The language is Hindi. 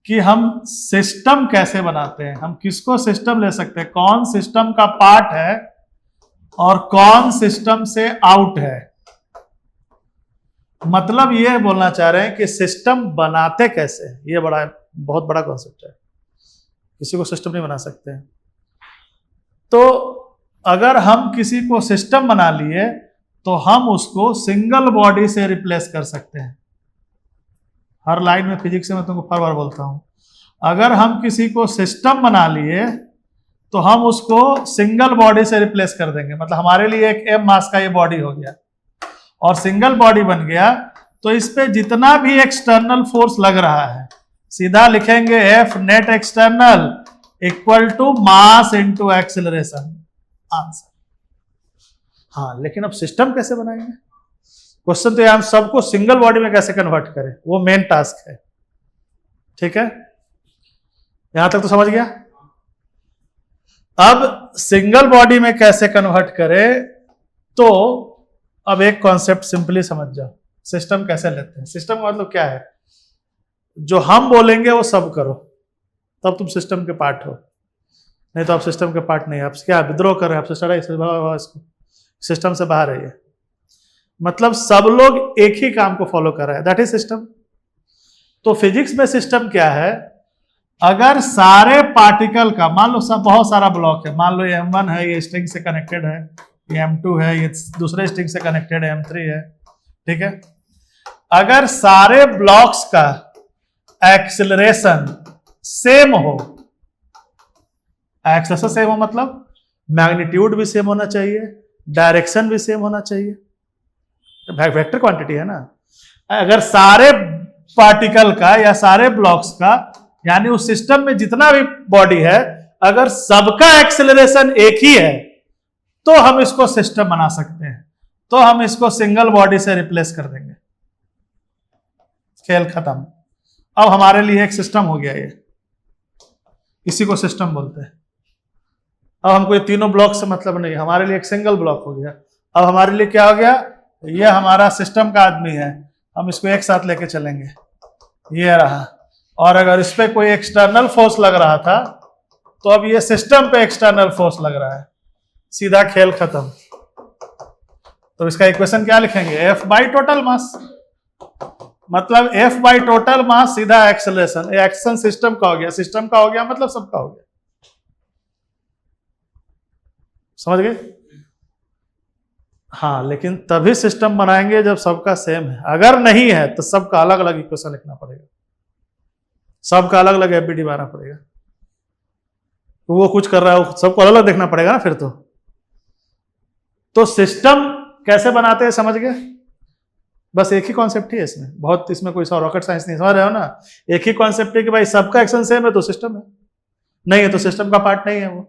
कि हम सिस्टम कैसे बनाते हैं, हम किसको सिस्टम ले सकते हैं, कौन सिस्टम का पार्ट है और कौन सिस्टम से आउट है। मतलब ये बोलना चाह रहे हैं कि सिस्टम बनाते कैसे हैं, ये बहुत बड़ा कॉन्सेप्ट है, किसी को सिस्टम नहीं बना सकते हैं। तो अगर हम किसी को सिस्टम बना लिए तो हम उसको सिंगल बॉडी से रिप्लेस कर सकते हैं। हर लाइन में फिजिक्स से मैं तुमको हर बार बोलता हूं, अगर हम किसी को सिस्टम बना लिए तो हम उसको सिंगल बॉडी से रिप्लेस कर देंगे। मतलब हमारे लिए एक m मास का ये बॉडी हो गया और सिंगल बॉडी बन गया, तो इस पे जितना भी एक्सटर्नल फोर्स लग रहा है सीधा लिखेंगे F net external equal to mass into acceleration, answer. हाँ, लेकिन अब सिस्टम कैसे बनाएंगे, क्वेश्चन तो हम सबको सिंगल बॉडी में कैसे कन्वर्ट करें, वो मेन टास्क है। ठीक है, यहां तक तो समझ गया। अब सिंगल बॉडी में कैसे कन्वर्ट करें, तो अब एक कॉन्सेप्ट सिंपली समझ जाओ, सिस्टम कैसे लेते हैं। सिस्टम का मतलब क्या है, जो हम बोलेंगे वो सब करो, तब तुम सिस्टम के पार्ट हो, नहीं तो आप सिस्टम के पार्ट नहीं। आप क्या विद्रोह कर रहे हैं, आप सिस्टम से बाहर है। मतलब सब लोग एक ही काम को फॉलो कर रहे हैं, दैट इज सिस्टम। तो फिजिक्स में सिस्टम क्या है, अगर सारे पार्टिकल का, मान लो सब बहुत सारा ब्लॉक है, मान लो ये M1 है, ये स्ट्रिंग से कनेक्टेड है, ये M2 है, ये दूसरे स्ट्रिंग से कनेक्टेड है, M3 है। ठीक है, अगर सारे ब्लॉक्स का एक्सेलरेशन सेम हो, एक्सेलरेशन सेम हो मतलब मैग्नीट्यूड भी सेम होना चाहिए, डायरेक्शन भी सेम होना चाहिए, वेक्टर क्वांटिटी है ना। अगर सारे पार्टिकल का या सारे ब्लॉक्स का, यानी उस सिस्टम में जितना भी बॉडी है, अगर सबका एक्सेलरेशन एक ही है तो हम इसको सिस्टम बना सकते हैं, तो हम इसको सिंगल बॉडी से रिप्लेस कर देंगे, खेल खत्म। अब हमारे लिए एक सिस्टम हो गया, ये इसी को सिस्टम बोलते हैं। अब हमको ये तीनों ब्लॉक से मतलब नहीं, हमारे लिए एक सिंगल ब्लॉक हो गया। अब हमारे लिए क्या हो गया, ये हमारा सिस्टम का आदमी है, हम इसको एक साथ लेके चलेंगे, ये रहा। और अगर इस पे कोई एक्सटर्नल फोर्स लग रहा था तो अब ये सिस्टम पे एक्सटर्नल फोर्स लग रहा है, सीधा खेल खत्म। तो इसका इक्वेशन क्या लिखेंगे, F बाई टोटल मास, मतलब F बाई टोटल मास सीधा एक्सेलरेशन। एक्शन सिस्टम का हो गया, सिस्टम का हो गया मतलब सबका हो गया। समझ गए। हाँ, लेकिन तभी सिस्टम बनाएंगे जब सबका सेम है, अगर नहीं है तो सबका अलग अलग इक्वेशन लिखना पड़ेगा, सबका अलग अलग एफबीडी बनाना पड़ेगा। तो वो कुछ कर रहा है, सबको अलग अलग देखना पड़ेगा ना फिर। तो सिस्टम कैसे बनाते हैं समझ गए, बस एक ही कॉन्सेप्ट ही है इसमें, बहुत इसमें कोई सा रॉकेट साइंस नहीं, समझ रहे हो ना। एक ही कॉन्सेप्ट है कि भाई सबका एक्शन सेम है तो सिस्टम है, नहीं है तो सिस्टम का पार्ट नहीं है वो।